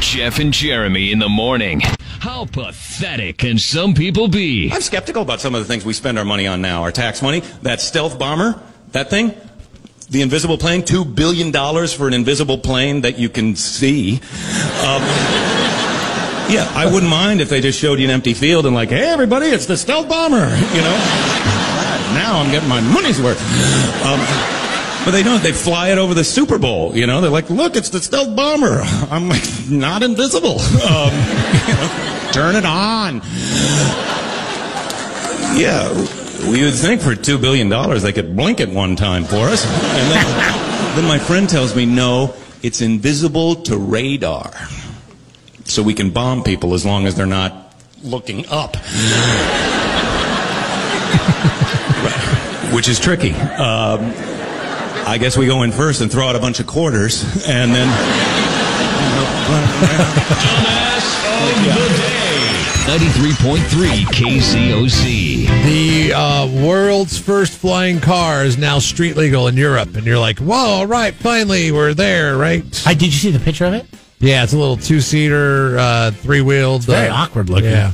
Jeff and Jeremy in the morning. How pathetic can some people be? I'm skeptical about some of the things we spend our money on now. Our tax money, that stealth bomber, that thing, the invisible plane, $2 billion for an invisible plane that you can see. Yeah, I wouldn't mind if they just showed you an empty field and like, hey, everybody, it's the stealth bomber, you know? Now I'm getting my money's worth. But they don't. They fly it over the Super Bowl, you know? They're like, look, it's the stealth bomber. I'm like, not invisible. Turn it on. Yeah, we would think for $2 billion they could blink it one time for us. And then my friend tells me, no, it's invisible to radar. So we can bomb people as long as they're not looking up. Which is tricky. I guess we go in first and throw out a bunch of quarters, and then... Dumbass of the day. 93.3 KCOC. The world's first flying car is now street legal in Europe, and you're like, whoa, all right, finally, we're there, right? Did you see the picture of it? Yeah, it's a little two-seater, three-wheeled. Very awkward looking. Yeah.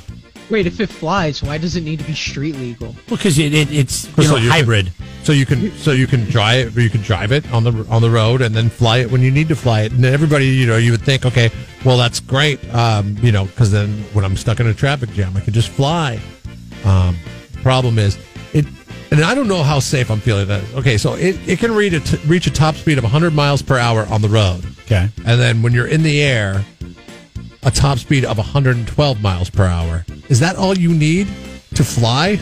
Wait, if it flies, why does it need to be street legal? Well, because it's hybrid. So you can drive it on the road and then fly it when you need to fly it. And then everybody, you would think, okay, well that's great, because then when I'm stuck in a traffic jam, I can just fly. Problem is, and I don't know how safe I'm feeling that. Okay, so it can reach a top speed of 100 miles per hour on the road. Okay, and then when you're in the air, a top speed of 112 miles per hour. Is that all you need to fly?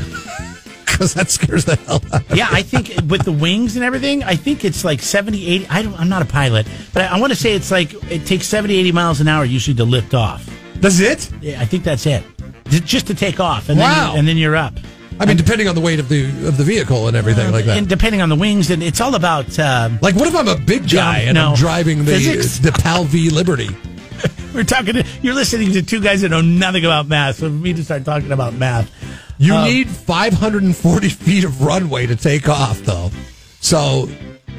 Because that scares the hell out of me. Yeah, I think with the wings and everything, I think it's like 70, 80. I'm not a pilot, but I want to say it's like it takes 70, 80 miles an hour usually to lift off. That's it? Yeah, I think that's it. Just to take off. And wow. Then you're up. I mean, depending on the weight of the vehicle and everything like that. And depending on the wings, and it's all about... like, what if I'm a big guy and I'm driving the PAL V Liberty? You're listening to two guys that know nothing about math, so for me to start talking about math. You need 540 feet of runway to take off, though. So...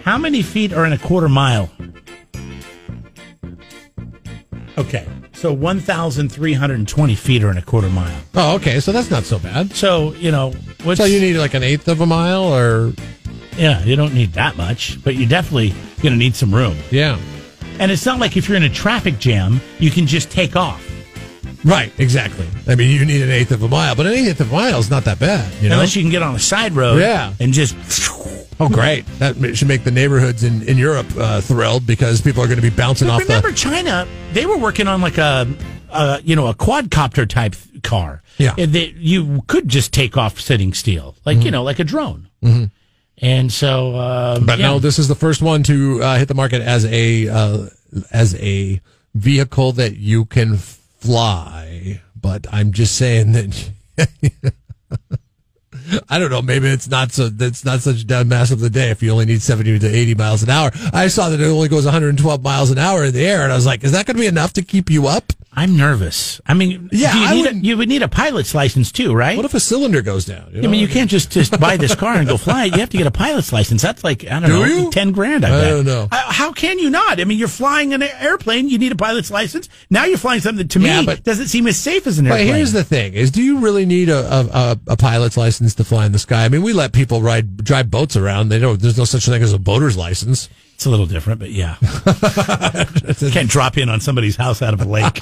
How many feet are in a quarter mile? Okay, so 1,320 feet are in a quarter mile. Oh, okay, so that's not so bad. So, so you need like an eighth of a mile, or... Yeah, you don't need that much, but you're definitely going to need some room. Yeah. And it's not like if you're in a traffic jam, you can just take off. Right, exactly. I mean, you need an eighth of a mile, but an eighth of a mile is not that bad, Unless you can get on a side road and just... Oh, great. That should make the neighborhoods in Europe thrilled, because people are going to be bouncing off Remember China, they were working on like a quadcopter type car. Yeah. You could just take off sitting still, like, like a drone. Mm-hmm. And so... but no, this is the first one to hit the market as a vehicle that you can fly. But I'm just saying that... I don't know. Maybe it's not such a mass of the day if you only need 70 to 80 miles an hour. I saw that it only goes 112 miles an hour in the air, and I was like, is that going to be enough to keep you up? I'm nervous. I mean, you would need a pilot's license too, right? What if a cylinder goes down? I mean, you can't just buy this car and go fly it. You have to get a pilot's license. That's like, I don't know, 10 grand, I bet. I don't know. How can you not? I mean, you're flying an airplane. You need a pilot's license. Now you're flying something that, to me, doesn't seem as safe as an airplane. But here's the thing, do you really need a pilot's license to fly in the sky? I mean, we let people drive boats around. There's no such thing as a boater's license. It's a little different, but yeah. Can't drop in on somebody's house out of a lake.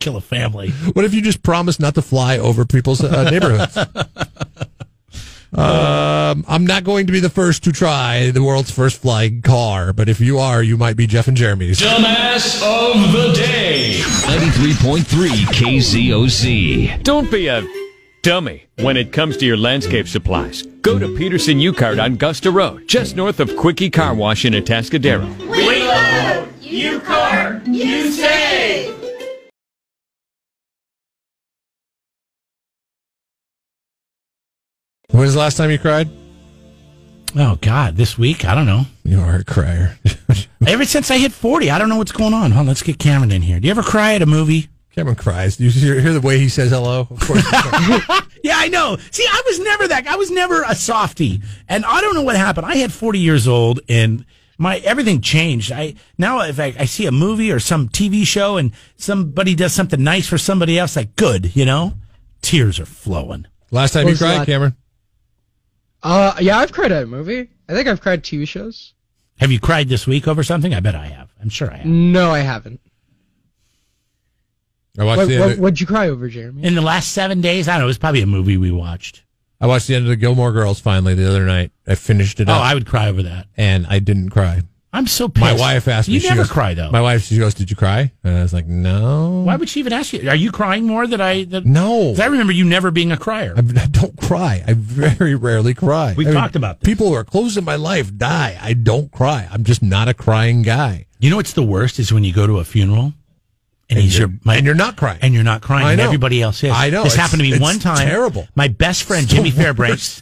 Kill a family. What if you just promise not to fly over people's neighborhoods? I'm not going to be the first to try the world's first flying car, but if you are, you might be Jeff and Jeremy's Dumbass of the day. 93.3 KCOC. Don't be a dummy when it comes to your landscape supplies. Go to Peterson U-Cart on Gusta Road, just north of Quickie Car Wash in Atascadero. We load, U-Cart, you save. When was the last time you cried? Oh, God, this week? I don't know. You are a crier. Ever since I hit 40, I don't know what's going on. Hold on, let's get Cameron in here. Do you ever cry at a movie? Cameron cries. You hear the way he says hello? Of course. Yeah, I know. See, I was never that. I was never a softie. And I don't know what happened. I hit 40 years old, and Everything changed. Now if I see a movie or some TV show and somebody does something nice for somebody else, like good, tears are flowing. Last time you cried, Cameron? Yeah, I've cried at a movie. I think I've cried at TV shows. Have you cried this week over something? I bet I have. I'm sure I have. No, I haven't. What'd you cry over, Jeremy? In the last 7 days? I don't know. It was probably a movie we watched. I watched the end of the Gilmore Girls finally the other night. I finished it up. Oh, I would cry over that. And I didn't cry. I'm so pissed. My wife asked me. You never cry, though. My wife, she goes, "Did you cry?" And I was like, "No." Why would she even ask you? Are you crying more than I... No. 'Cause I remember you never being a crier. I don't cry. I very rarely cry. We've talked about this. People who are close in my life die. I don't cry. I'm just not a crying guy. You know what's the worst is when you go to a funeral and you're not crying. And you're not crying. I know. And everybody else is. I know. This happened to me one time. Terrible. My best friend, Jimmy Fairbanks,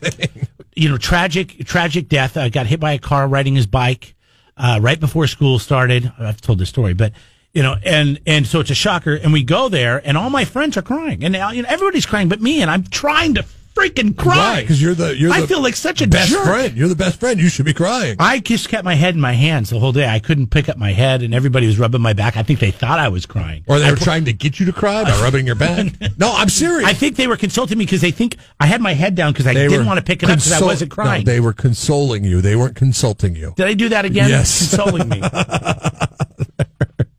tragic death. Got hit by a car riding his bike right before school started. I've told this story, but and so it's a shocker. And we go there, and all my friends are crying, and everybody's crying, but me, and I'm trying to freaking cry because you're the I feel like such a best jerk. friend. You're the best friend. You should be crying. I just kept my head in my hands the whole day. I couldn't pick up my head, and everybody was rubbing my back. I think they thought I was crying, or they were trying to get you to cry by rubbing your back. No, I'm serious. I think they were consulting me because they think I had my head down because I didn't want to pick it up because I wasn't crying. No, they were consoling you. They weren't consulting you. Did I do that again? Yes. Consoling me.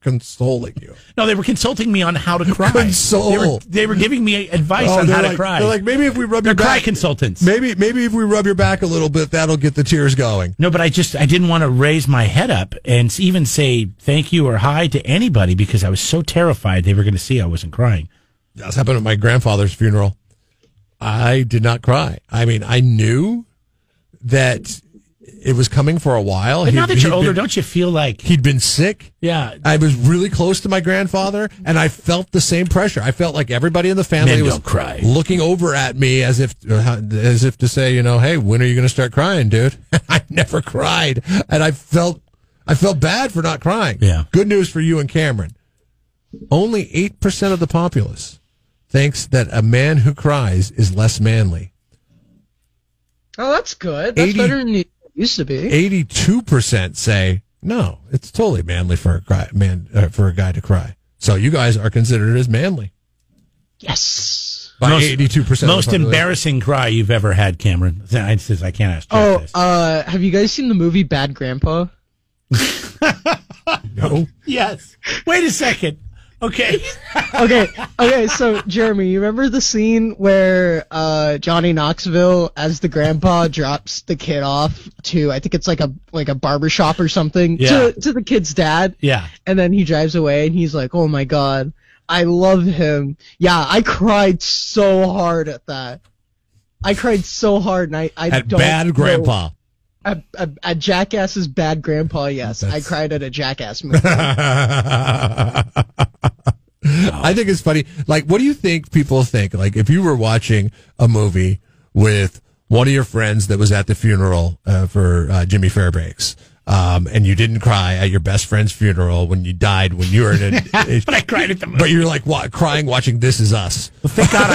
Consoling you. No, they were consulting me on how to cry. Console. They were giving me advice on how to cry. They're like, maybe if we rub your back. Cry consultants. Maybe if we rub your back a little bit, that'll get the tears going. No, but I didn't want to raise my head up and even say thank you or hi to anybody because I was so terrified they were going to see I wasn't crying. That's happened at my grandfather's funeral. I did not cry. I mean, I knew that it was coming for a while. But now that you're older, don't you feel like... He'd been sick. Yeah. I was really close to my grandfather, and I felt the same pressure. I felt like everybody in the family was looking over at me as if to say, hey, when are you going to start crying, dude? I never cried, and I felt bad for not crying. Yeah. Good news for you and Cameron. Only 8% of the populace thinks that a man who cries is less manly. Oh, that's good. That's better than it used to be. 82% say no. It's totally manly for a guy to cry. So you guys are considered as manly. Yes. By 82%. Most embarrassing cry you've ever had, Cameron. I can't ask you this. Have you guys seen the movie Bad Grandpa? No. Yes. Wait a second. Okay. Okay. So, Jeremy, you remember the scene where Johnny Knoxville, as the grandpa, drops the kid off to, I think it's like a barbershop or something, to the kid's dad? Yeah. And then he drives away, and he's like, "Oh my God, I love him." Yeah, I cried so hard at that. I cried so hard, and I at don't Bad Grandpa. At Jackass's Bad Grandpa, yes. I cried at a Jackass movie. I think it's funny. Like, what do you think people think? Like, if you were watching a movie with one of your friends that was at the funeral for Jimmy Fairbanks, and you didn't cry at your best friend's funeral when you died when you were in a... But I cried at the movie. But you're like crying watching This Is Us. Well, thank God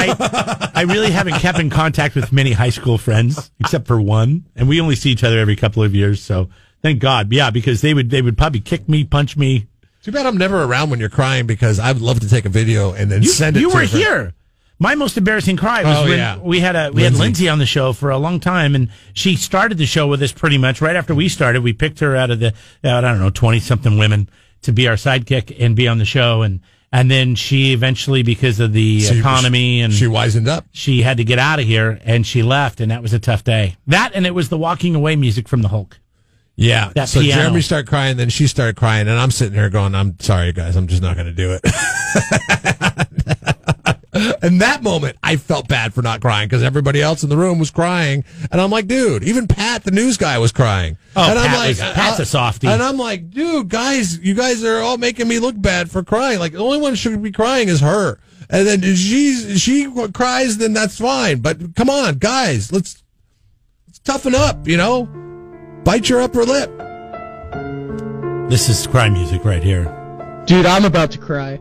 I really haven't kept in contact with many high school friends, except for one. And we only see each other every couple of years, so thank God. Yeah, because they would probably kick me, punch me. Too bad I'm never around when you're crying because I would love to take a video and then send it to you. You were here. My most embarrassing cry was when we had Lindsay on the show for a long time, and she started the show with us pretty much right after we started. We picked her out of the 20-something women to be our sidekick and be on the show, and then she eventually, because of the economy, and she wisened up. She had to get out of here, and she left, and that was a tough day. That, and it was the walking away music from the Hulk. Yeah, that so piano. Jeremy started crying, then she started crying, and I'm sitting here going, "I'm sorry, guys, I'm just not going to do it." And that moment, I felt bad for not crying because everybody else in the room was crying, and I'm like, "Dude," even Pat, the news guy, was crying. Oh, and Pat's a softie. And I'm like, "Dude, guys, you guys are all making me look bad for crying. Like, the only one who should be crying is her, and then she cries, then that's fine. But come on, guys, let's toughen up, Bite your upper lip." This is cry music right here. Dude, I'm about to cry.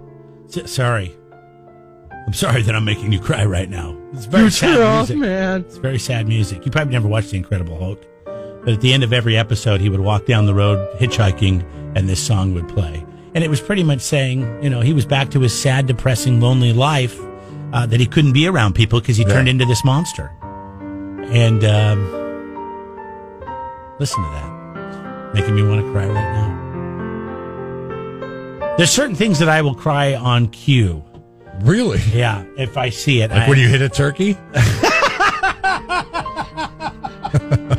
Sorry. I'm sorry that I'm making you cry right now. It's very sad music. Man. It's very sad music. You probably never watched The Incredible Hulk. But at the end of every episode, he would walk down the road hitchhiking, and this song would play. And it was pretty much saying, he was back to his sad, depressing, lonely life, that he couldn't be around people because he turned into this monster. And listen to that. It's making me want to cry right now. There's certain things that I will cry on cue. Really? Yeah, if I see it. Like when you hit a turkey?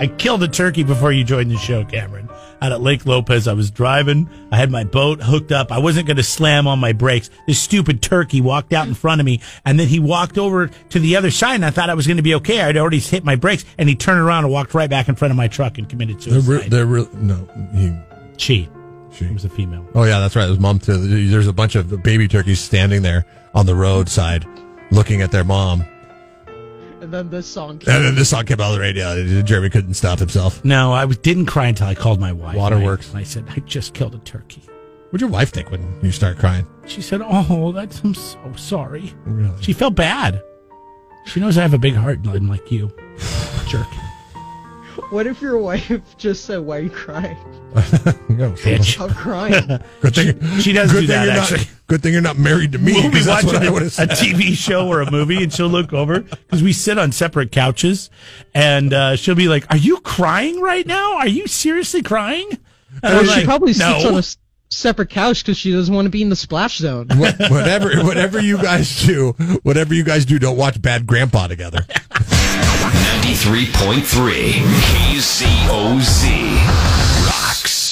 I killed a turkey before you joined the show, Cameron. Out at Lake Lopez, I was driving. I had my boat hooked up. I wasn't going to slam on my brakes. This stupid turkey walked out in front of me, and then he walked over to the other side, and I thought I was going to be okay. I'd already hit my brakes, and he turned around and walked right back in front of my truck and committed suicide. She. It was a female. Oh, yeah, that's right. It was mom, too. There's a bunch of baby turkeys standing there on the roadside looking at their mom. And then this song came out on the radio. Jeremy couldn't stop himself. No, I didn't cry until I called my wife. Waterworks. And I said, I just killed a turkey. What'd your wife think when you start crying? She said, I'm so sorry. Really? She felt bad. She knows I have a big heart, like you. Jerk. What if your wife just said, "Why are you crying?" Bitch. I'm crying. Good thing she does do that, actually. Good thing you're not married to me. We'll be watching a TV show or a movie, and she'll look over, because we sit on separate couches, and she'll be like, "Are you crying right now? Are you seriously crying?" And she probably sits on a separate couch because she doesn't want to be in the splash zone. Whatever you guys do, don't watch Bad Grandpa together. 93.3 KZOZ rocks.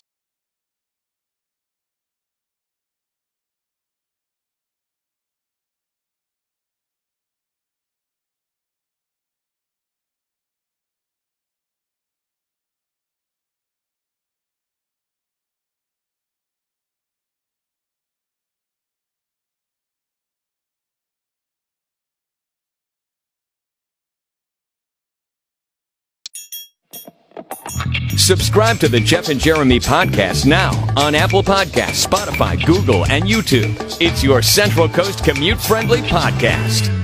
Subscribe to the Jeff and Jeremy podcast now on Apple Podcasts, Spotify, Google, and YouTube. It's your Central Coast commute-friendly podcast.